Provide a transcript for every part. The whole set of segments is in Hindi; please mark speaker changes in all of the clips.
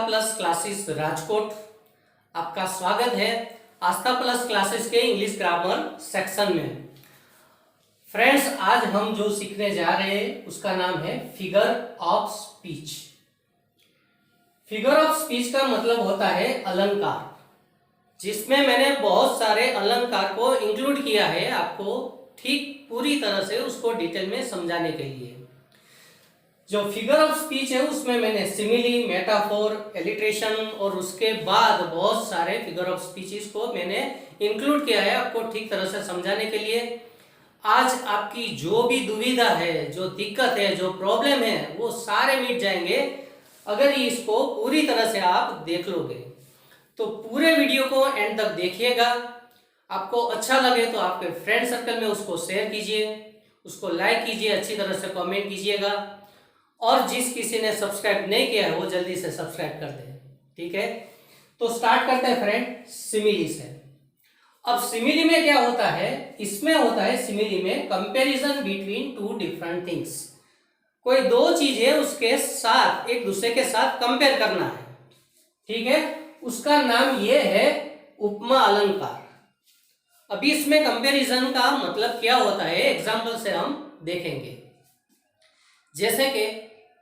Speaker 1: Plus classes Rajkot. आपका स्वागत है आस्था प्लस क्लासेस के इंग्लिश ग्रामर सेक्शन में। फ्रेंड्स, आज हम जो सीखने जा रहे हैं उसका नाम है figure of speech. Figure of speech का मतलब होता है अलंकार, जिसमें मैंने बहुत सारे अलंकार को इंक्लूड किया है आपको ठीक पूरी तरह से उसको डिटेल में समझाने के लिए। जो फिगर ऑफ स्पीच है उसमें मैंने सिमिली, मेटाफोर, एलिट्रेशन और उसके बाद बहुत सारे फिगर ऑफ स्पीचेस को मैंने इंक्लूड किया है आपको ठीक तरह से समझाने के लिए। आज आपकी जो भी दुविधा है, जो दिक्कत है, जो प्रॉब्लम है, वो सारे मिट जाएंगे अगर इसको पूरी तरह से आप देख लोगे। तो पूरे वीडियो को एंड तक देखिएगा। आपको अच्छा लगे तो आपके फ्रेंड सर्कल में उसको शेयर कीजिए, उसको लाइक कीजिए, अच्छी तरह से कमेंट कीजिएगा, और जिस किसी ने सब्सक्राइब नहीं किया है वो जल्दी से सब्सक्राइब कर दे। ठीक है, तो स्टार्ट करते हैं फ्रेंड सिमिली से। अब सिमिली में क्या होता है? इसमें होता है सिमिली में comparison between two different things. कोई दो चीजें उसके साथ एक दूसरे के साथ कंपेयर करना है। ठीक है, उसका नाम ये है उपमा अलंकार। अभी इसमें कंपैरिजन का मतलब क्या होता है एग्जाम्पल से हम देखेंगे। जैसे कि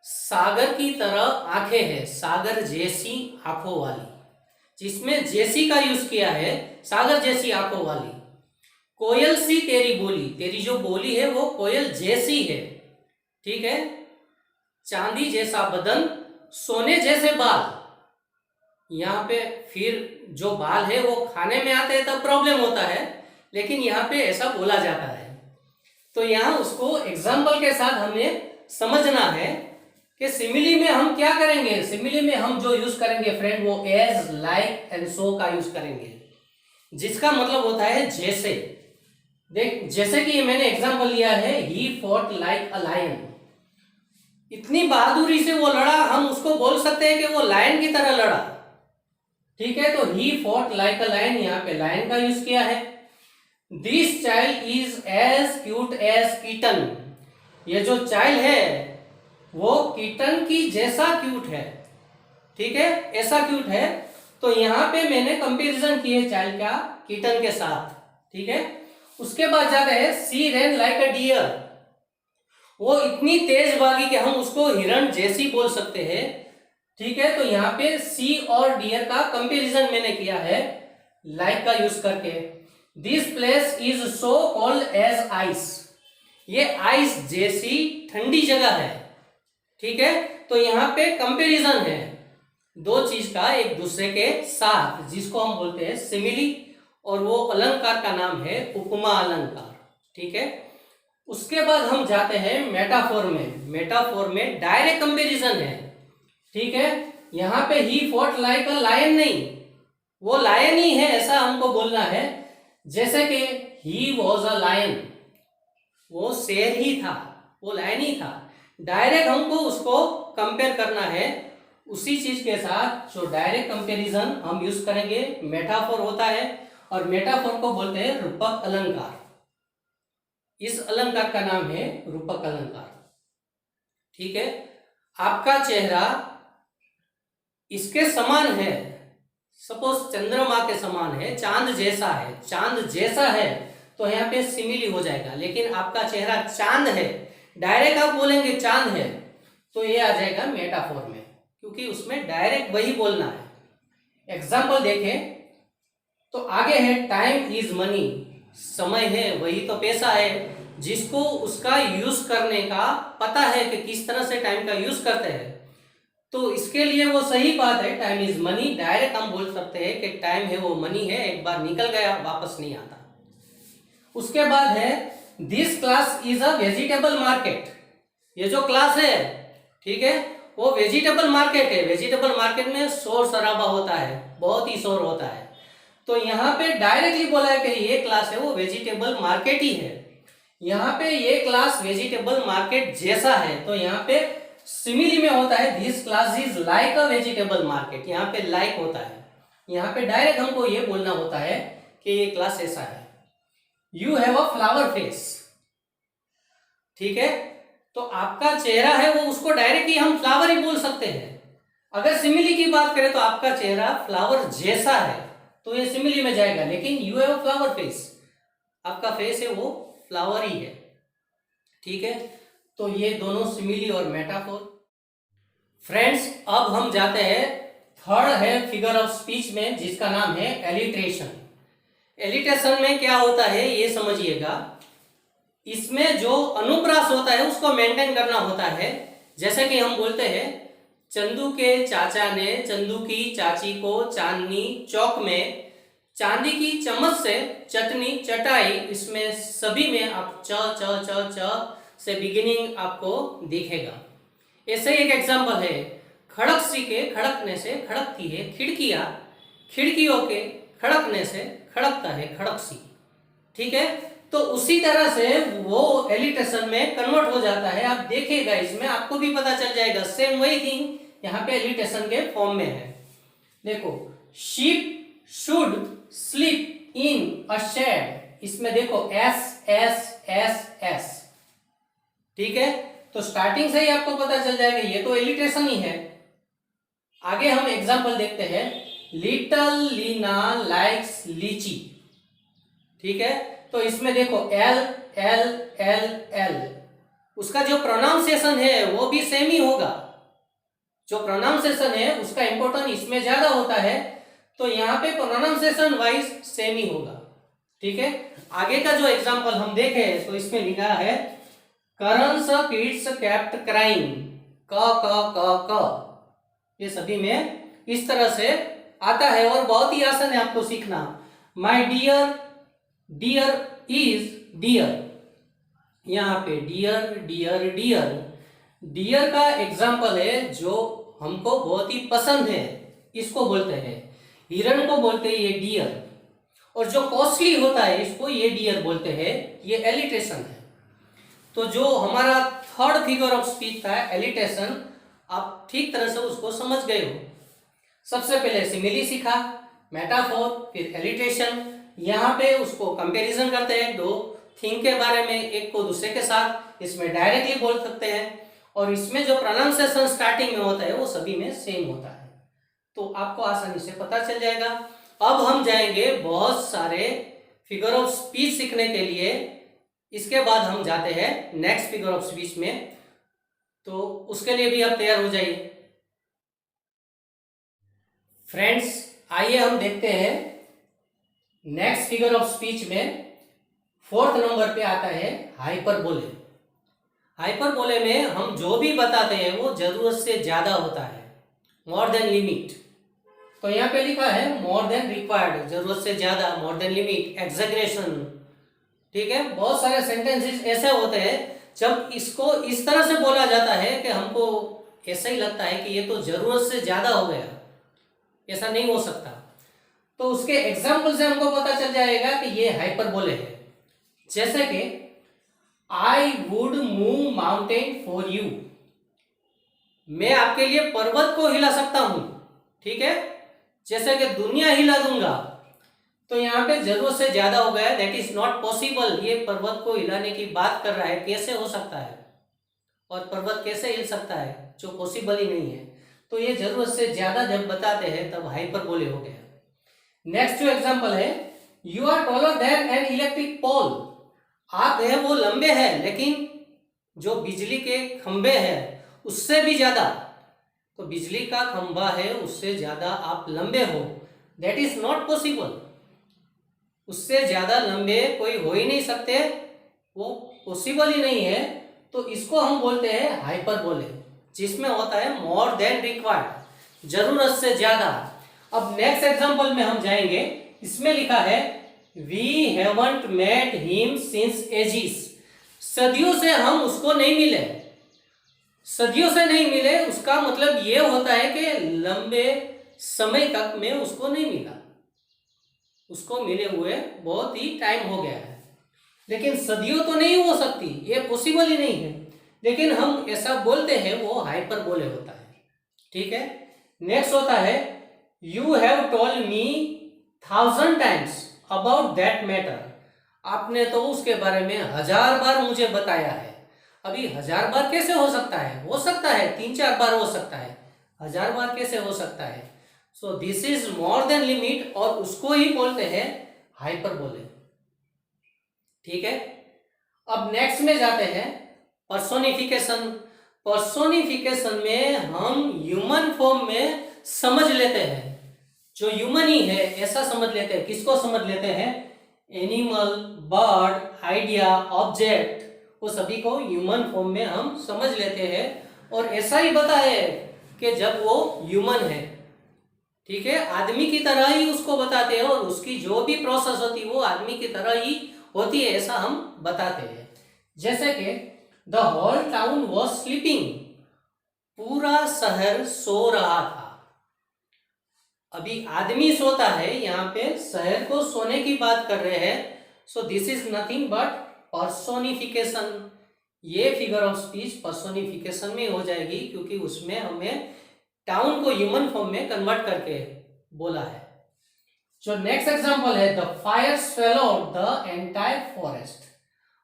Speaker 1: सागर की तरह आंखें हैं, सागर जैसी आंखों वाली, जिसमें जैसी का यूज किया है, सागर जैसी आंखों वाली। कोयल सी तेरी बोली, तेरी जो बोली है वो कोयल जैसी है। ठीक है, चांदी जैसा बदन, सोने जैसे बाल। यहाँ पे फिर जो बाल है वो खाने में आते हैं तब प्रॉब्लम होता है, लेकिन यहाँ पे ऐसा बोला जाता है। तो यहाँ उसको एग्जाम्पल के साथ हमें समझना है कि सिमिली में हम क्या करेंगे। सिमिली में हम जो यूज करेंगे फ्रेंड वो एज, लाइक एंड सो का यूज करेंगे, जिसका मतलब होता है जैसे। देख, जैसे कि मैंने एग्जांपल लिया है, he fought like a lion. इतनी बहादुरी से वो लड़ा, हम उसको बोल सकते हैं कि वो लायन की तरह लड़ा। ठीक है, तो he fought like a lion, यहाँ पे लायन का यूज किया है। This child is as cute as kitten. ये जो चाइल्ड है वो किटन की जैसा क्यूट है। ठीक है, ऐसा क्यूट है। तो यहां पे मैंने कंपैरिजन किए चाइल्ड का किटन के साथ। ठीक है, उसके बाद जाते हैं सी रैन लाइक अ डियर। वो इतनी तेज भागी कि हम उसको हिरण जैसी बोल सकते हैं। ठीक है, तो यहाँ पे सी और डियर का कंपैरिजन मैंने किया है लाइक का यूज करके। This place is so cold as ice. ये आइस जैसी ठंडी जगह है। ठीक है, तो यहाँ पे कंपैरिजन है दो चीज का एक दूसरे के साथ, जिसको हम बोलते हैं सिमिली, और वो अलंकार का नाम है उपमा अलंकार। ठीक है, उसके बाद हम जाते हैं मेटाफोर में। मेटाफोर में डायरेक्ट कंपैरिजन है। ठीक है, यहाँ पे he fought like a lion नहीं, वो लायन ही है ऐसा हमको बोलना है। जैसे कि ही वॉज अ लायन, वो शेर ही था, वो लायन ही था। डायरेक्ट हमको उसको कंपेयर करना है उसी चीज के साथ। जो डायरेक्ट कंपैरिजन हम यूज करेंगे मेटाफोर होता है, और मेटाफोर को बोलते हैं रूपक अलंकार। इस अलंकार का नाम है रूपक अलंकार। ठीक है, आपका चेहरा इसके समान है, सपोज चंद्रमा के समान है, चांद जैसा है, चांद जैसा है, तो यहाँ पे सिमिली हो जाएगा। लेकिन आपका चेहरा चांद है, डायरेक्ट आप बोलेंगे चांद है, तो ये आ जाएगा मेटाफोर में, क्योंकि उसमें डायरेक्ट वही बोलना है। एग्जाम्पल देखें तो आगे है टाइम इज मनी। समय है वही तो पैसा है, जिसको उसका यूज करने का पता है कि किस तरह से टाइम का यूज करते हैं, तो इसके लिए वो सही बात है, टाइम इज मनी। डायरेक्ट हम बोल सकते हैं कि टाइम है वो मनी है, एक बार निकल गया वापस नहीं आता। उसके बाद है this class is a vegetable market. ये जो क्लास है, ठीक है, वो वेजिटेबल मार्केट है। वेजिटेबल मार्केट में शोर शराबा होता है, बहुत ही शोर होता है। तो यहाँ पे डायरेक्टली बोला है कि ये क्लास है वो वेजिटेबल मार्केट ही है। यहाँ पे ये क्लास वेजिटेबल मार्केट जैसा है, तो यहाँ पे सिमिली में होता है this class is like a vegetable market. यहाँ पे लाइक होता है, यहाँ पे डायरेक्ट हमको ये बोलना होता है कि ये क्लास ऐसा है। You have a flower face. ठीक है, तो आपका चेहरा है वो, उसको डायरेक्टली हम फ्लावर ही बोल सकते हैं। अगर सिमिली की बात करें तो आपका चेहरा फ्लावर जैसा है तो ये सिमिली में जाएगा, लेकिन यू हैव फ्लावर फेस, आपका फेस है वो फ्लावर ही है। ठीक है, तो ये दोनों सिमिली और मेटाफोर। फ्रेंड्स, अब हम जाते हैं थर्ड है फिगर ऑफ स्पीच में, जिसका नाम है एलिट्रेशन। एलिट्रेशन में क्या होता है ये समझिएगा। इसमें जो अनुप्रास होता है उसको मेंटेन करना होता है। जैसे कि हम बोलते हैं, चंदू के चाचा ने चंदू की चाची को चांदनी चौक में चांदी की चम्मच से चटनी चटाई। इसमें सभी में आप च च च च से बिगिनिंग आपको दिखेगा। ऐसे एक एग्जांपल है, खड़क सी के खड़कने से खड़कती है खिड़कियां, खिड़कियों के खड़कने से खड़कता है खड़क सी। ठीक है, तो उसी तरह से वो एलिट्रेशन में कन्वर्ट हो जाता है। आप देखिएगा, इसमें आपको भी पता चल जाएगा। सेम वही थिंग यहाँ पे एलिट्रेशन के फॉर्म में है। देखो, sheep should sleep in a shed, इसमें देखो एस एस एस एस। ठीक है, तो स्टार्टिंग से ही आपको पता चल जाएगा ये तो एलिट्रेशन ही है। आगे हम एग्जांपल देखते हैं, लिटल लीना लाइक्स लीची। ठीक है, तो इसमें देखो एल एल एल एल, उसका जो प्रोनाउंसिएशन है वो भी सेम ही होगा। जो प्रोनाउंसिएशन है उसका इंपॉर्टेंट इसमें ज्यादा होता है, तो यहाँ पे प्रोनाउंसिएशन वाइज सेम ही होगा। ठीक है, आगे का जो एग्जांपल हम देखें तो इसमें लिखा है, करंस किड्स केप्ट क्राइंग, क क क क। ये सभी में इस तरह से आता है और बहुत ही आसान है आपको सीखना। My dear, dear is dear, यहाँ पे डियर डियर डियर। डियर का एग्जाम्पल है जो हमको बहुत ही पसंद है, इसको बोलते हैं। हिरण को बोलते हैं ये डियर, और जो कॉस्टली होता है इसको ये डियर बोलते हैं। ये एलिट्रेशन है। तो जो हमारा थर्ड फिगर ऑफ स्पीच था एलिट्रेशन, आप ठीक तरह से उसको समझ गए हो। सबसे पहले सिमिली सीखा, मेटाफोर, फिर एलिट्रेशन। यहाँ पे उसको कंपैरिजन करते हैं दो थिंग के बारे में, एक को दूसरे के साथ। इसमें डायरेक्टली बोल सकते हैं, और इसमें जो प्रोनाउंसिएशन स्टार्टिंग में होता है वो सभी में सेम होता है। तो आपको आसानी से पता चल जाएगा। अब हम जाएंगे बहुत सारे फिगर ऑफ स्पीच सीखने के लिए। इसके बाद हम जाते हैं नेक्स्ट फिगर ऑफ स्पीच में, तो उसके लिए भी आप तैयार हो जाइए। फ्रेंड्स, आइए हम देखते हैं नेक्स्ट फिगर ऑफ स्पीच में। फोर्थ नंबर पे आता है हाइपरबोले। हाइपरबोले में हम जो भी बताते हैं वो जरूरत से ज्यादा होता है, मोर देन लिमिट। तो यहाँ पे लिखा है मोर देन रिक्वायर्ड, जरूरत से ज्यादा, मोर देन लिमिट, एग्जैगरेशन। ठीक है, बहुत सारे सेंटेंसेस ऐसे होते हैं जब इसको इस तरह से बोला जाता है कि हमको ऐसा ही लगता है कि ये तो जरूरत से ज्यादा हो गया, ऐसा नहीं हो सकता। तो उसके एग्जाम्पल से हमको पता चल जाएगा कि ये हाइपरबोले है। जैसे कि I would move mountain for you, मैं आपके लिए पर्वत को हिला सकता हूं। ठीक है, जैसे कि दुनिया हिला दूंगा, तो यहाँ पे जरूरत से ज्यादा हो गया, दैट इज नॉट पॉसिबल। ये पर्वत को हिलाने की बात कर रहा है, कैसे हो सकता है, और पर्वत कैसे हिल सकता है जो पॉसिबल ही नहीं है। तो ये जरूरत से ज्यादा जब बताते हैं तब हाइपरबोले हो गया। नेक्स्ट जो एग्जांपल है, you are taller than an electric pole, आप है वो लंबे हैं लेकिन जो बिजली के खंबे हैं उससे भी ज्यादा। तो बिजली का खंबा है उससे ज्यादा आप लंबे हो, दैट इज नॉट पॉसिबल। उससे ज्यादा लंबे कोई हो ही नहीं सकते, वो पॉसिबल ही नहीं है। तो इसको हम बोलते हैं हाइपरबोले, जिसमें होता है मोर देन रिक्वायर्ड, जरूरत से ज्यादा। अब नेक्स्ट एग्जांपल में हम जाएंगे, इसमें लिखा है we haven't met him since ages, सदियों से हम उसको नहीं मिले। सदियों से नहीं मिले, उसका मतलब ये होता है कि लंबे समय तक में उसको नहीं मिला, उसको मिले हुए बहुत ही टाइम हो गया है। लेकिन सदियों तो नहीं हो सकती, ये पॉसिबल ही नहीं है, लेकिन हम ऐसा बोलते हैं, वो हाइपरबोले होता है। ठीक है, नेक्स्ट होता है you have told me 1000 times about that matter, आपने तो उसके बारे में 1000 बार मुझे बताया है। अभी 1000 बार कैसे हो सकता है? हो सकता है 3-4 बार हो सकता है, 1000 बार कैसे हो सकता है? So this is more than limit, और उसको ही बोलते हैं हाइपरबोले। ठीक है, अब नेक्स्ट में जाते हैं पर्सोनिफिकेशन। पर्सोनिफिकेशन में हम ह्यूमन फॉर्म में समझ लेते हैं, जो ह्यूमन ही है ऐसा समझ लेते हैं। किसको समझ लेते हैं? एनिमल, बर्ड, आइडिया, ऑब्जेक्ट, वो सभी को ह्यूमन फॉर्म में हम समझ लेते हैं। और ऐसा ही बता है कि जब वो ह्यूमन है, ठीक है, आदमी की तरह ही उसको बताते हैं, और उसकी जो भी प्रोसेस होती है वो आदमी की तरह ही होती है, ऐसा हम बताते हैं। जैसे कि the whole town was sleeping, पूरा शहर सो रहा था। अभी आदमी सोता है, यहाँ पे शहर को सोने की बात कर रहे हैं। So this is nothing but personification. ये फिगर ऑफ स्पीच पर्सोनिफिकेशन में हो जाएगी, क्योंकि उसमें हमें टाउन को ह्यूमन फॉर्म में कन्वर्ट करके बोला है। जो नेक्स्ट एग्जांपल है, the fire swallowed the entire forest.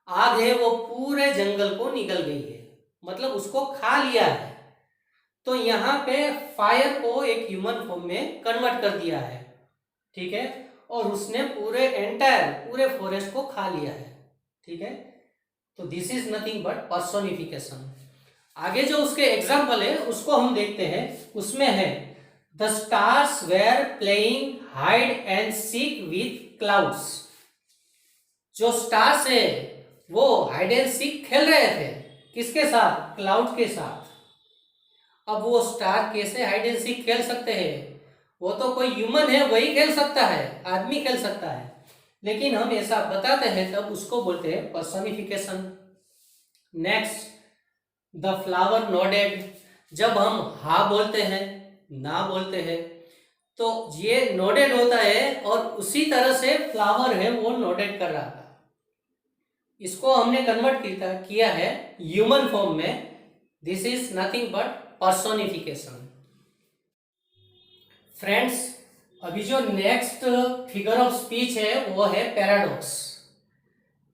Speaker 1: आग है वो पूरे जंगल को निगल गई है, मतलब उसको खा लिया है। तो यहाँ पे फायर को एक ह्यूमन फॉर्म में कन्वर्ट कर दिया है, ठीक है, और उसने पूरे एंटायर पूरे फॉरेस्ट को खा लिया है। ठीक है, तो this is nothing but personification. आगे जो उसके एग्जाम्पल है उसको हम देखते हैं। उसमें है the stars were playing hide and seek with clouds. जो स्टार्स है वो हाइड एंड सीक खेल रहे थे, किसके साथ? क्लाउड के साथ। अब वो स्टार कैसे हाइड एंड सीक खेल सकते हैं? वो तो कोई ह्यूमन है वही खेल सकता है, आदमी खेल सकता है, लेकिन हम ऐसा बताते हैं तब उसको बोलते हैं personification. Next, the flower nodded. जब हम हा बोलते हैं, ना बोलते हैं, तो ये नोडेड होता है, और उसी तरह से फ्लावर है वो नोडेड कर रहा था। इसको हमने कन्वर्ट किया है ह्यूमन फॉर्म में। This is nothing but personification. Friends, अभी जो नेक्स्ट फिगर ऑफ स्पीच है वो है पैराडॉक्स।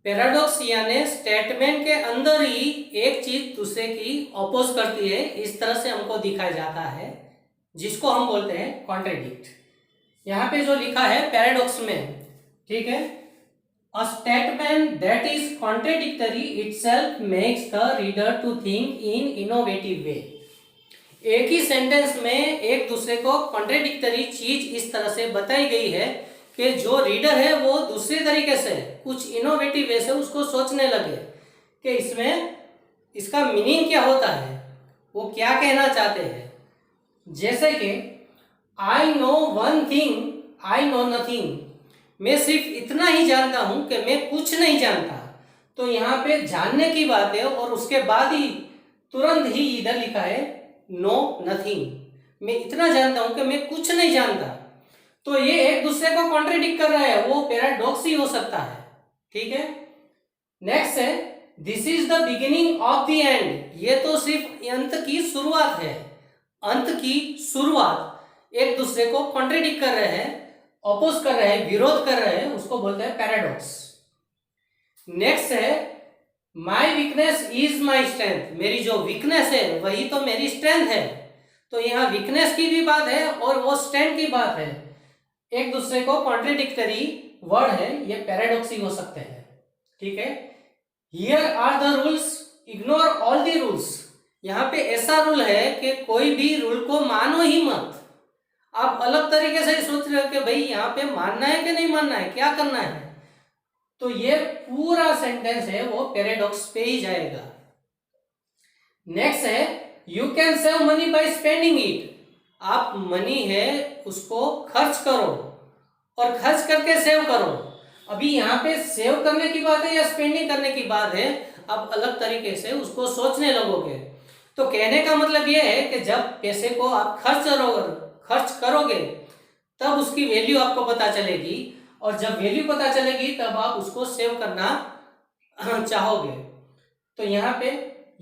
Speaker 1: पैराडॉक्स यानी स्टेटमेंट के अंदर ही एक चीज दूसरे की अपोज करती है, इस तरह से हमको दिखाया जाता है, जिसको हम बोलते हैं कॉन्ट्रडिक्ट। यहाँ पे जो लिखा है पैराडॉक्स में, ठीक है, a statement that is contradictory itself makes the reader to think in innovative way. एक ही सेंटेंस में एक दूसरे को कॉन्ट्रडिक्टरी चीज इस तरह से बताई गई है कि जो रीडर है वो दूसरे तरीके से कुछ इनोवेटिव वे से उसको सोचने लगे कि इसमें इसका मीनिंग क्या होता है, वो क्या कहना चाहते हैं। जैसे कि I know one thing I know nothing, मैं सिर्फ इतना ही जानता हूं कि मैं कुछ नहीं जानता। तो यहाँ पे जानने की बात है, और उसके बाद ही तुरंत ही इधर लिखा है नो नथिंग, मैं इतना जानता हूं कि मैं कुछ नहीं जानता। तो ये एक दूसरे को कॉन्ट्रडिक्ट कर रहा है, वो पैराडॉक्स ही हो सकता है। ठीक है, नेक्स्ट है this is the beginning of the end. ये तो सिर्फ अंत की शुरुआत है, अंत की शुरुआत। एक दूसरे को कॉन्ट्रडिक्ट कर रहे हैं, अपोज कर रहे हैं, विरोध कर रहे हैं, उसको बोलते हैं पैराडॉक्स। नेक्स्ट है my weakness is my strength. मेरी जो वीकनेस है वही तो मेरी स्ट्रेंथ है। तो यहाँ वीकनेस की भी बात है और वो स्ट्रेंथ की बात है, एक दूसरे को कॉन्ट्रडिक्टरी वर्ड है, ये पैराडॉक्स ही हो सकते हैं। ठीक है, here are the rules ignore all the rules. यहाँ पे ऐसा रूल है कि कोई भी रूल को मानो ही मत। आप अलग तरीके से सोच रहे हो कि भाई यहाँ पे मानना है कि नहीं मानना है, क्या करना है, तो ये पूरा सेंटेंस है वो पैराडॉक्स पे ही जाएगा। नेक्स्ट है you can save money by spending it. आप मनी है उसको खर्च करो और खर्च करके सेव करो। अभी यहाँ पे सेव करने की बात है या स्पेंडिंग करने की बात है, आप अलग तरीके से उसको सोचने लगोगे। तो कहने का मतलब ये है कि जब पैसे को आप खर्च करोगे तब उसकी वैल्यू आपको पता चलेगी, और जब वैल्यू पता चलेगी तब आप उसको सेव करना चाहोगे। तो यहाँ पे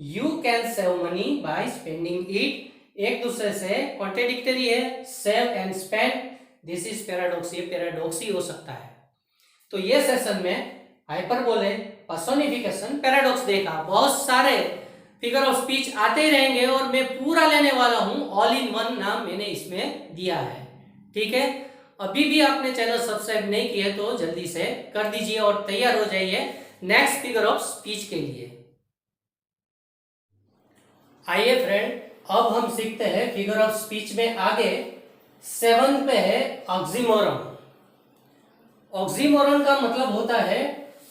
Speaker 1: you can save money by spending it एक दूसरे से कॉन्ट्रडिक्टरी है, save and spend, this is paradox, ये पैराडॉक्स ही हो सकता है। तो ये सेशन में हाइपरबोले, पर्सोनिफिकेशन, पैराडॉक्स देखा। बहुत सारे फिगर ऑफ स्पीच आते ही रहेंगे और मैं पूरा लेने वाला हूं, ऑल इन वन नाम मैंने इसमें दिया है। ठीक है, अभी भी आपने चैनल सब्सक्राइब नहीं किया तो जल्दी से कर दीजिए और तैयार हो जाइए नेक्स्ट फिगर ऑफ स्पीच के लिए। आइए फ्रेंड, अब हम सीखते हैं फिगर ऑफ स्पीच में आगे। 7 पे है ऑक्सीमोरन। ऑक्सीमोरन का मतलब होता है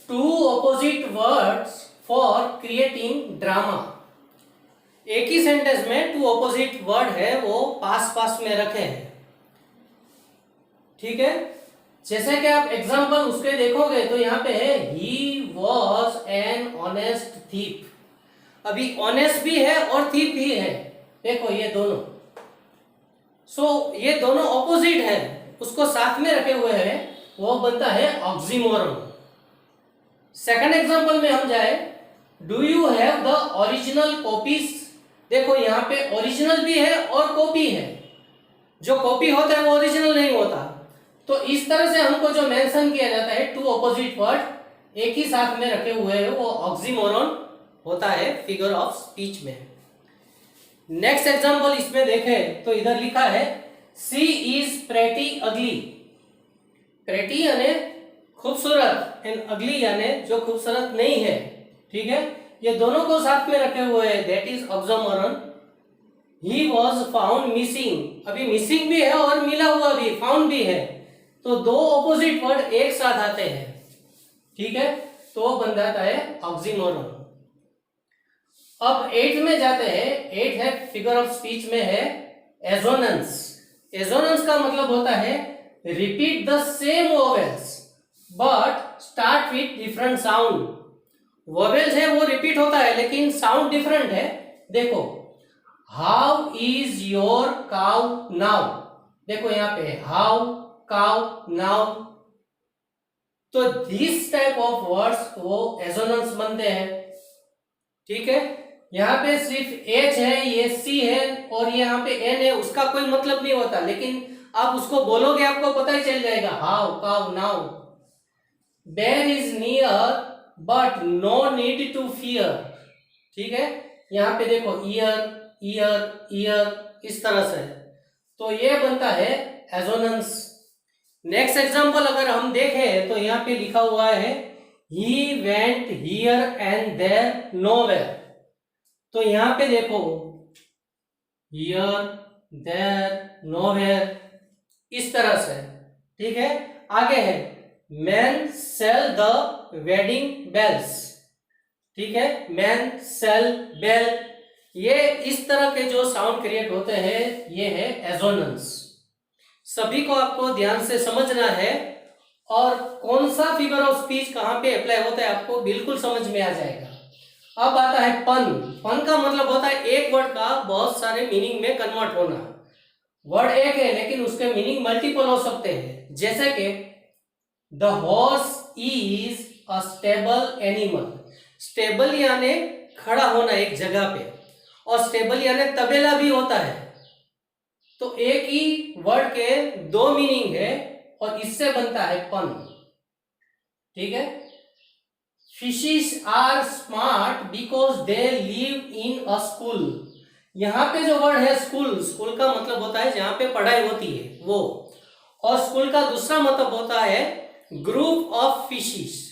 Speaker 1: two opposite words for creating drama. एक ही सेंटेंस में टू ऑपोजिट वर्ड है वो पास पास में रखे हैं। ठीक है, जैसे कि आप एग्जांपल उसके देखोगे तो यहाँ पे है he was an honest thief. अभी ऑनेस्ट भी है और थीप भी है, देखो ये दोनों। ये दोनों ऑपोजिट है, उसको साथ में रखे हुए हैं, वो बनता है ऑक्सीमोरन। सेकंड एग्जांपल में हम जाए, do you have the original copies. देखो यहाँ पे ओरिजिनल भी है और कॉपी है। जो कॉपी होता है वो ओरिजिनल नहीं होता। तो इस तरह से हमको जो मेंशन किया जाता है टू ऑपोजिट वर्ड एक ही साथ में रखे हुए हैं, वो ऑक्सीमोरन होता है फिगर ऑफ स्पीच में। नेक्स्ट एग्जांपल इसमें देखें तो इधर लिखा है सी इज प्रेटी अगली। प्रेटी यानी खूबसूरत एंड अगली यानी जो खूबसूरत नहीं है। ठीक है, ये दोनों को साथ में रखे हुए हैं, that is oxymoron. He was found missing. अभी मिसिंग भी है और मिला हुआ भी, फाउंड भी है, तो दो ऑपोजिट वर्ड एक साथ आते हैं। ठीक है, तो बन जाता है ऑक्सीमोरन। अब 8 में जाते हैं। 8 है फिगर ऑफ स्पीच में है एजोनेंस। एजोनेंस का मतलब होता है repeat the same vowels but start with different sound. Vowels है वो रिपीट होता है लेकिन साउंड डिफरेंट है। देखो, how is your cow now. देखो यहाँ पे हाउ, काउ, नाउ। तो दिस टाइप ऑफ वर्ड्स वो एजोनेंस बनते हैं। ठीक है, यहाँ पे सिर्फ एच है, ये सी है और यहाँ पे एन है, उसका कोई मतलब नहीं होता, लेकिन आप उसको बोलोगे आपको पता ही चल जाएगा। How, cow, now. Bear is near but no need to fear. ठीक है, यहाँ पे देखो ईयर, ईयर, ईयर, इस तरह से, तो ये बनता है एजोनेंस। नेक्स्ट एग्जांपल अगर हम देखें तो यहाँ पे लिखा हुआ है he went here and there nowhere. तो यहाँ पे देखो हियर, देयर, नोवेयर, इस तरह से। ठीक है, आगे है man sell the wedding bells. ठीक है, मैन सेल बेल, ये इस तरह के जो साउंड क्रिएट होते हैं ये है एजोनेंस। सभी को आपको ध्यान से समझना है और कौन सा फिगर ऑफ स्पीच कहां पे अप्लाई होता है आपको बिल्कुल समझ में आ जाएगा। अब आता है पन। पन का मतलब होता है एक वर्ड का बहुत सारे मीनिंग में कन्वर्ट होना। वर्ड एक है लेकिन उसके मीनिंग मल्टीपल हो सकते हैं। जैसे कि the horse is a stable animal. Stable यानी खड़ा होना एक जगह पे, और स्टेबल यानी तबेला भी होता है। तो एक ही वर्ड के दो मीनिंग है और इससे बनता है पन। ठीक है, fishes are smart because they live in a school. यहाँ पे जो वर्ड है स्कूल, स्कूल का मतलब होता है जहाँ पे पढ़ाई होती है वो, और स्कूल का दूसरा मतलब होता है ग्रुप ऑफ फिशेस।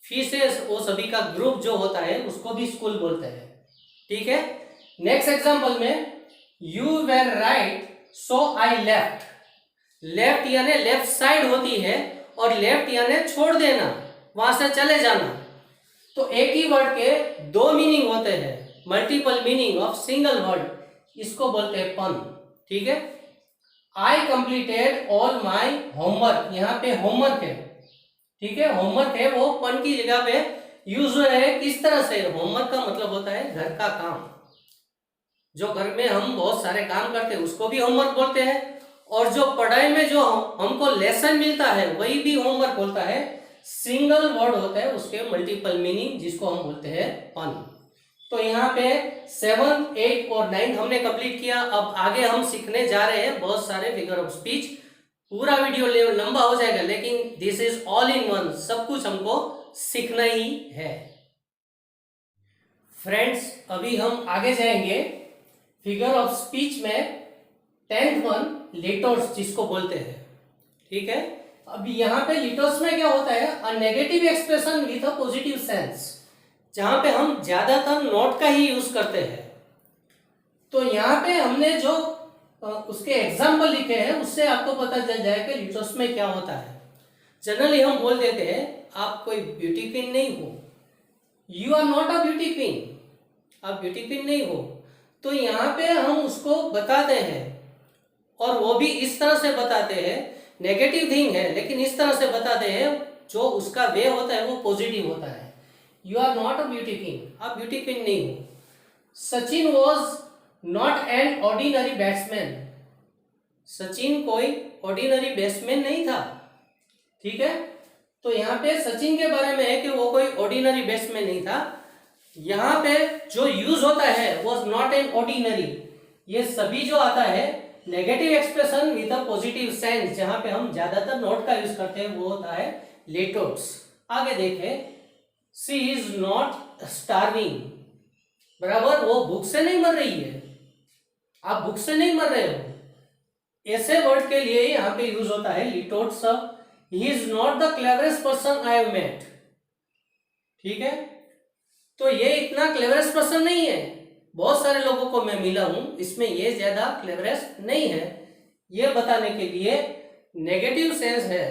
Speaker 1: फिशेस वो सभी का ग्रुप जो होता है उसको भी स्कूल बोलते हैं। ठीक है, नेक्स्ट एग्जांपल में you were right so I left. Left यानी लेफ्ट साइड होती है और लेफ्ट यानी छोड़ देना, वहां से चले जाना। तो एक ही वर्ड के दो मीनिंग होते हैं, multiple meaning of single word, इसको बोलते हैं पन। ठीक है, I completed all my homework. यहाँ पे होमवर्क है। ठीक है, होमवर्क है वो पन की जगह पे यूज है। किस तरह से? होमवर्क का मतलब होता है घर का काम। जो घर में हम बहुत सारे काम करते हैं उसको भी होमवर्क बोलते हैं, और जो पढ़ाई में जो हमको लेसन मिलता है वही भी होमवर्क होता है। सिंगल वर्ड होता है, उसके मल्टीपल मीनिंग, जिसको हम बोलते हैं पन। तो यहाँ पे 7, 8 और 9 हमने कंप्लीट किया। अब आगे हम सीखने जा रहे हैं बहुत सारे फिगर ऑफ स्पीच। पूरा वीडियो लंबा हो जाएगा, लेकिन this is all in one, सब कुछ हमको सीखना ही है। फ्रेंड्स, अभी हम आगे जाएंगे फिगर ऑफ स्पीच में 10th वन, लिटोस जिसको बोलते हैं। ठीक है, अभी यहाँ पे लिटोस में क्या होता है, a negative expression with a positive sense, जहां पे हम ज्यादातर नॉट का ही यूज करते हैं। तो यहाँ पे हमने जो उसके एग्जाम्पल लिखे हैं उससे आपको पता चल जाएगा कि लिटोस में क्या होता है। जनरली हम बोल देते हैं आप कोई ब्यूटी क्वीन नहीं हो, you are not a beauty queen, आप ब्यूटी क्वीन नहीं हो। तो यहाँ पे हम उसको बताते हैं, और वो भी इस तरह से बताते हैं, नेगेटिव थिंग है लेकिन इस तरह से बताते हैं जो उसका वे होता है वो पॉजिटिव होता है। You are not a beauty queen, आप ब्यूटी क्वीन नहीं हो। Sachin was not an ordinary batsman, Sachin कोई ऑर्डिनरी बैट्समैन नहीं था। ठीक है, तो यहाँ पे सचिन के बारे में है कि वो कोई ऑर्डिनरी बैट्समैन नहीं था। यहाँ पे जो यूज होता है वॉज नॉट एन ऑर्डिनरी, ये सभी जो आता है negative expression with a positive sense, जहां पे हम ज्यादातर नॉट का यूज करते हैं वो होता है लेटोट्स। आगे देखें, शी इज नॉट स्टार्विंग, बराबर वो भूख से नहीं मर रही है, आप भूख से नहीं मर रहे हो। ऐसे वर्ड के लिए यहाँ पे यूज होता है litotes. He is not the cleverest person I have met. ठीक है, तो ये इतना क्लेवरेस्ट पर्सन नहीं है, बहुत सारे लोगों को मैं मिला हूं, इसमें ये ज्यादा क्लेवरेस्ट नहीं है, ये बताने के लिए नेगेटिव सेंस है।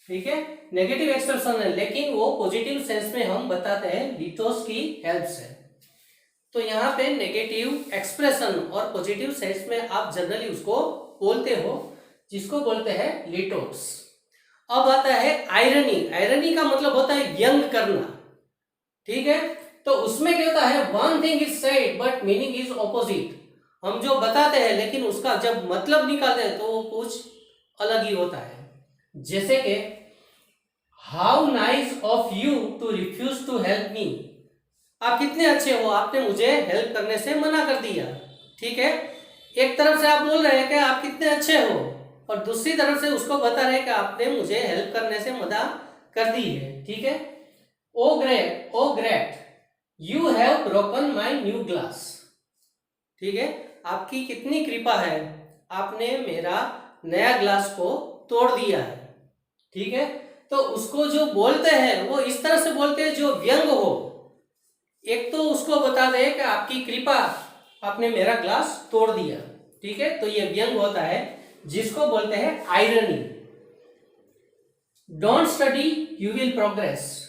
Speaker 1: ठीक है, नेगेटिव एक्सप्रेशन है, लेकिन वो पॉजिटिव सेंस में हम बताते हैं लिटोस की हेल्प से। तो यहाँ पे नेगेटिव एक्सप्रेशन और पॉजिटिव सेंस में आप जनरली उसको बोलते हो, जिसको बोलते हैं लिटोस। अब आता है आयरनी। आयरनी का मतलब होता है व्यंग करना। ठीक है, तो उसमें क्या होता है, one thing is said but meaning is opposite. हम जो बताते हैं लेकिन उसका जब मतलब निकालते हैं तो वो कुछ अलग ही होता है। जैसे कि how nice of you to refuse to help me, आप कितने अच्छे हो, आपने मुझे हेल्प करने से मना कर दिया। ठीक है, एक तरफ से आप बोल रहे हैं कि आप कितने अच्छे हो, और दूसरी तरफ से उसको बता रहे हैं कि आपने मुझे हेल्प करने से मना कर दी है। ठीक है, oh great you have broken my new glass. ठीक है, आपकी कितनी कृपा है, आपने मेरा नया ग्लास को तोड़ दिया है। ठीक है, तो उसको जो बोलते हैं वो इस तरह से बोलते हैं जो व्यंग हो। एक तो उसको बता दे कि आपकी कृपा, आपने मेरा ग्लास तोड़ दिया। ठीक है, तो ये व्यंग होता है जिसको बोलते हैं irony. Don't study you will progress,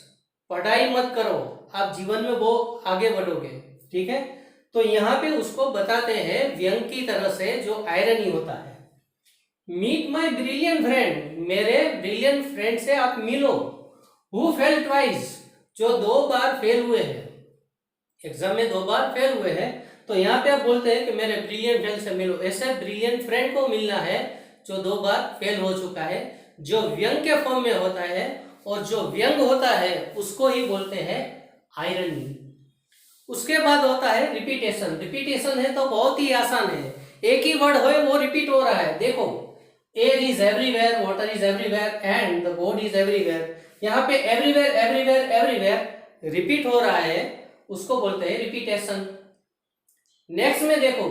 Speaker 1: पढ़ाई मत करो, आप जीवन में वो आगे बढ़ोगे। ठीक है, तो यहाँ पे उसको बताते हैं व्यंग की तरह से जो आयरनी होता है। मीट माई ब्रिलियंट फ्रेंड, मेरे ब्रिलियंट फ्रेंड से आप मिलो। हु फेल ट्वाइस, जो 2 बार फेल हुए हैं, एग्जाम में 2 बार फेल हुए हैं, तो यहाँ पे आप बोलते हैं कि मेरे ब्रिलियंट फ्रेंड से मिलो। ऐसे ब्रिलियंट फ्रेंड को मिलना है जो 2 बार फेल हो चुका है, जो व्यंग के फॉर्म में होता है, और जो व्यंग होता है उसको ही बोलते हैं आयरनी। उसके बाद होता है रिपीटेशन। रिपीटेशन है तो बहुत ही आसान है, एक ही वर्ड हो वो रिपीट हो रहा है। देखो, air is everywhere, water is everywhere and the God is everywhere. यहाँ पे एवरीवेयर एवरीवेयर एवरीवेयर रिपीट हो रहा है, उसको बोलते हैं रिपीटेशन। नेक्स्ट में देखो,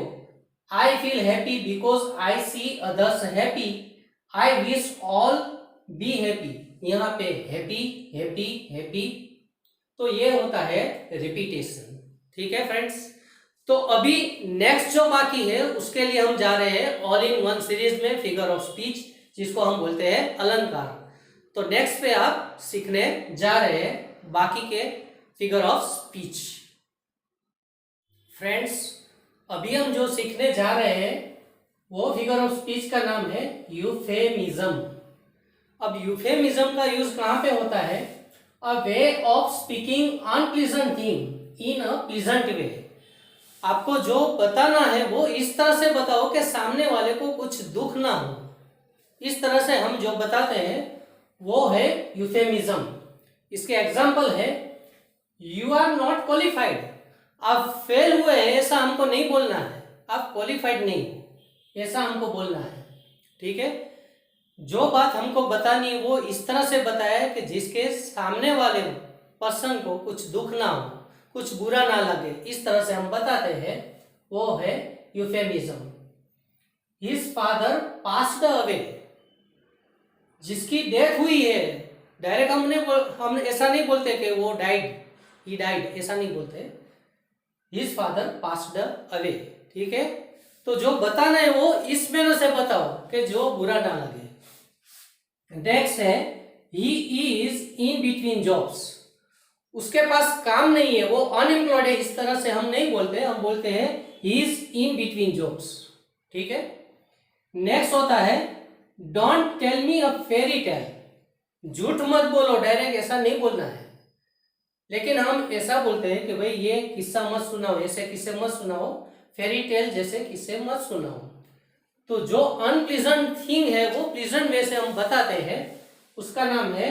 Speaker 1: I feel happy because I see others happy, I wish all be happy. यहाँ पे हैप्पी हैप्पी हैप्पी, तो ये होता है रिपीटेशन। ठीक है फ्रेंड्स, तो अभी नेक्स्ट जो बाकी है उसके लिए हम जा रहे हैं ऑल इन वन सीरीज में फिगर ऑफ स्पीच, जिसको हम बोलते हैं अलंकार। तो नेक्स्ट पे आप सीखने जा रहे हैं बाकी के फिगर ऑफ स्पीच। फ्रेंड्स, अभी हम जो सीखने जा रहे हैं वो फिगर ऑफ स्पीच का नाम है यूफेमिज्म। अब यूफेमिज्म का यूज कहां पे होता है, a way of speaking unpleasant thing in a pleasant way. आपको जो बताना है वो इस तरह से बताओ कि सामने वाले को कुछ दुख ना हो। इस तरह से हम जो बताते हैं वो है यूफेमिज्म। इसके एग्जाम्पल है, यू आर नॉट क्वालिफाइड, आप फेल हुए हैं ऐसा हमको नहीं बोलना है, आप क्वालिफाइड नहीं हो ऐसा हमको बोलना है। ठीक है, जो बात हमको बतानी है वो इस तरह से बताया है कि जिसके सामने वाले पर्सन को कुछ दुख ना हो, कुछ बुरा ना लगे, इस तरह से हम बताते हैं, वो है euphemism. His father passed away, जिसकी डेथ हुई है, डायरेक्ट हम ऐसा नहीं बोलते कि वो डाइड, ही डाइड, ऐसा नहीं बोलते, हिज फादर पास्ड अवे। ठीक है, तो जो बताना है वो इस मैनर से बताओ कि जो बुरा ना लगे। नेक्स्ट है ही इज इन बिटवीन जॉब्स, उसके पास काम नहीं है, वो अनएम्प्लॉयड है, इस तरह से हम नहीं बोलते, हम बोलते हैं he is in between jobs. ठीक है, नेक्स्ट होता है don't tell me a fairy tale, झूठ मत बोलो, डायरेक्ट ऐसा नहीं बोलना है, लेकिन हम ऐसा बोलते हैं कि भाई ये किस्सा मत सुनाओ, ऐसे किस्से मत सुनाओ, फेरी टेल जैसे किस्से मत सुनाओ। तो जो अनप्लीजेंट थिंग है वो प्लीजेंट वे से हम बताते हैं, उसका नाम है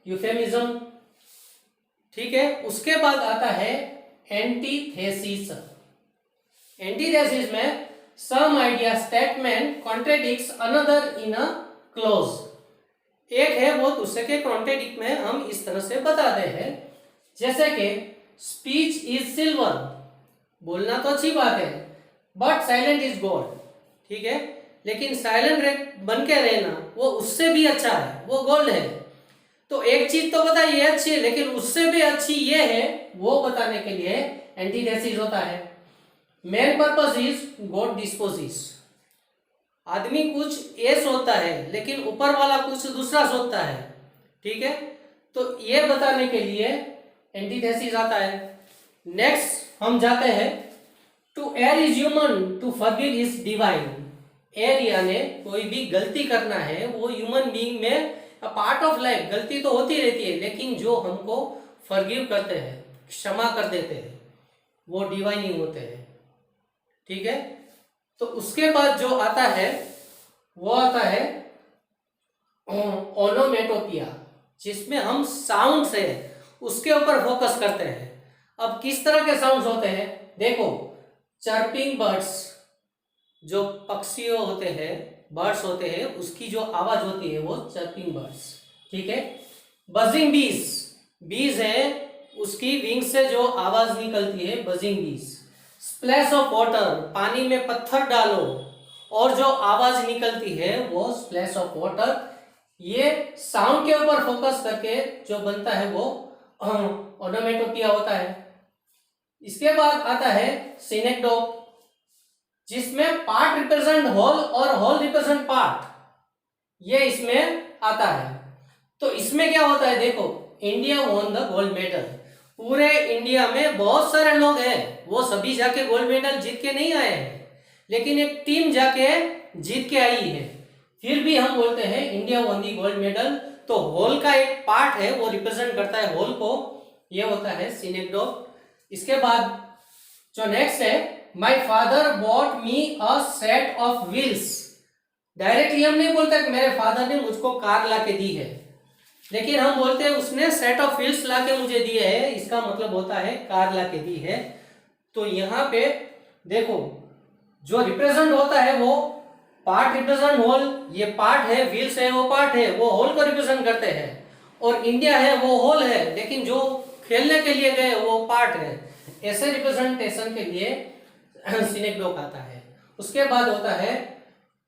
Speaker 1: यूफेमिज्म। ठीक है, उसके बाद आता है एंटीथेसिस। एंटीथेसिस में some idea statement contradicts another in a close, एक है वो दूसरे के कॉन्ट्रेडिक्ट में हम इस तरह से बताते हैं, जैसे कि स्पीच इज सिल्वर, बोलना तो अच्छी बात है, बट साइलेंट इज गोल्ड। ठीक है, लेकिन साइलेंट बन के रहना वो उससे भी अच्छा है, वो गोल्ड है। तो एक चीज तो पता ये अच्छी है, लेकिन उससे भी अच्छी ये है, वो बताने के लिए एंटीथेसिस होता है। मेन पर्पस इज गॉड डिस्पोजिस, आदमी कुछ ये सोचता है लेकिन ऊपर वाला कुछ दूसरा सोचता है। ठीक है, तो ये बताने के लिए एंटीथेसिस आता है। नेक्स्ट हम जाते हैं to err is human, to forgive is divine. Err यानी कोई भी गलती करना है, वो ह्यूमन बीइंग में पार्ट ऑफ लाइफ, गलती तो होती रहती है, लेकिन जो हमको फॉरगिव करते हैं, क्षमा कर देते हैं, वो डिवाइन ही होते हैं। ठीक है, तो उसके बाद जो आता है वो आता है ओनोमेटोपिया, जिसमें हम साउंड से उसके ऊपर फोकस करते हैं। अब किस तरह के साउंड्स होते हैं, देखो, चर्पिंग बर्ड्स, जो पक्षी होते हैं, बर्ड्स होते हैं, उसकी जो आवाज होती है वो चर्पिंग बर्ड्स। ठीक है, बजिंग बीज, बीज है उसकी विंग से जो आवाज निकलती है, बजिंग बीज। स्प्लैश ऑफ वाटर, पानी में पत्थर डालो और जो आवाज निकलती है वो स्प्लैश ऑफ वाटर। ये साउंड के ऊपर फोकस करके जो बनता है वो ओनोमेटोपिया होता है। इसके बाद आता है सिनेक्डोक, जिसमें पार्ट रिप्रेजेंट होल और होल रिप्रेजेंट पार्ट, ये इसमें आता है। तो इसमें क्या होता है, देखो, India won the gold medal, पूरे इंडिया में बहुत सारे लोग हैं, वो सभी जाके गोल्ड मेडल जीत के नहीं आए हैं, लेकिन एक टीम जाके जीत के आई है, फिर भी हम बोलते हैं India won the gold medal. तो होल का एक पार्ट है, वो रिप्रेजेंट करता है होल को, ये होता है सिनेक्डोक। इसके बाद जो नेक्स्ट है, my father bot me a set of wheels. Directly हम नहीं बोलते कि मेरे फादर ने मुझको कार ला के दी है, लेकिन हम बोलते हैं उसने सेट ऑफ व्हील्स ला के मुझे दिए है, इसका मतलब होता है कार ला के दी है। तो यहाँ पे देखो, जो रिप्रेजेंट होता है वो पार्ट रिप्रेजेंट होल, ये पार्ट है, व्हील्स है वो पार्ट है, वो होल को रिप्रेजेंट करते हैं, और इंडिया है वो होल है, लेकिन जो खेलने के लिए गए वो पार्ट है। ऐसे रिप्रेजेंटेशन के लिए सिनेक्डोक आता है। उसके बाद होता है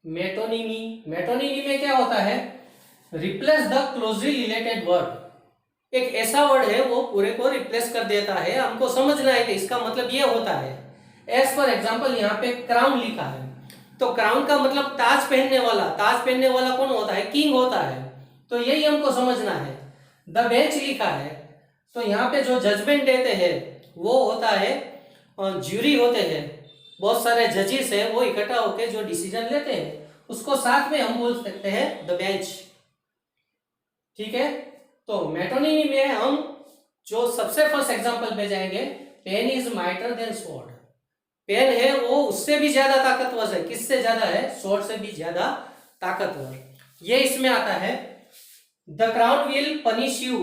Speaker 1: मेटोनिमी। मेटोनिमी में क्या होता है, replace the closely related word, एक ऐसा वर्ड है वो पूरे को रिप्लेस कर देता है, हमको समझना है कि इसका मतलब ये होता है। एज फॉर एग्जांपल यहाँ पे क्राउन लिखा है, तो क्राउन का मतलब ताज पहनने वाला, ताज पहनने वाला कौन होता है, किंग होता है, तो यही हमको समझना है। द बेंच लिखा है, तो यहाँ पे जो जजमेंट देते हैं वो होता है ज्यूरी होते हैं, बहुत सारे जजेस हैं, वो इकट्ठा होकर जो डिसीजन लेते हैं उसको साथ में हम बोल सकते हैं द बेंच। ठीक है, तो मेटोनिमी में हम जो सबसे फर्स्ट एग्जांपल पे जाएंगे, pen is mightier than sword. Pen है वो उससे भी ज्यादा ताकतवर है, किससे ज्यादा है, स्वॉर्ड से भी ज्यादा ताकतवर, ये इसमें आता है। The crown will punish you,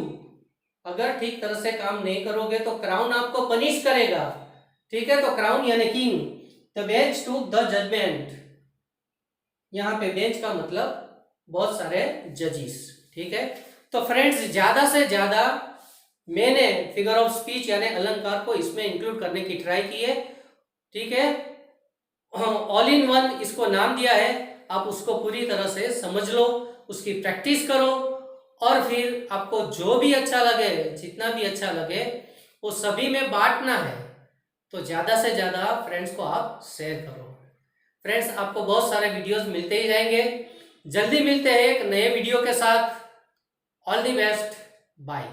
Speaker 1: अगर ठीक तरह से काम नहीं करोगे तो क्राउन आपको पनिश करेगा। ठीक है, तो क्राउन यानी king. The bench to the judgment, यहाँ पे बेंच का मतलब बहुत सारे जजेस। ठीक है, तो फ्रेंड्स ज्यादा से ज्यादा मैंने फिगर ऑफ स्पीच यानी अलंकार को इसमें इंक्लूड करने की ट्राई की है। ठीक है, ऑल इन वन इसको नाम दिया है, आप उसको पूरी तरह से समझ लो, उसकी प्रैक्टिस करो, और फिर आपको जो भी अच्छा लगे, जितना भी अच्छा लगे, वो सभी में बांटना है। तो ज़्यादा से ज़्यादा फ्रेंड्स को आप शेयर करो। फ्रेंड्स, आपको बहुत सारे वीडियोस मिलते ही रहेंगे। जल्दी मिलते हैं एक नए वीडियो के साथ। All the best, bye.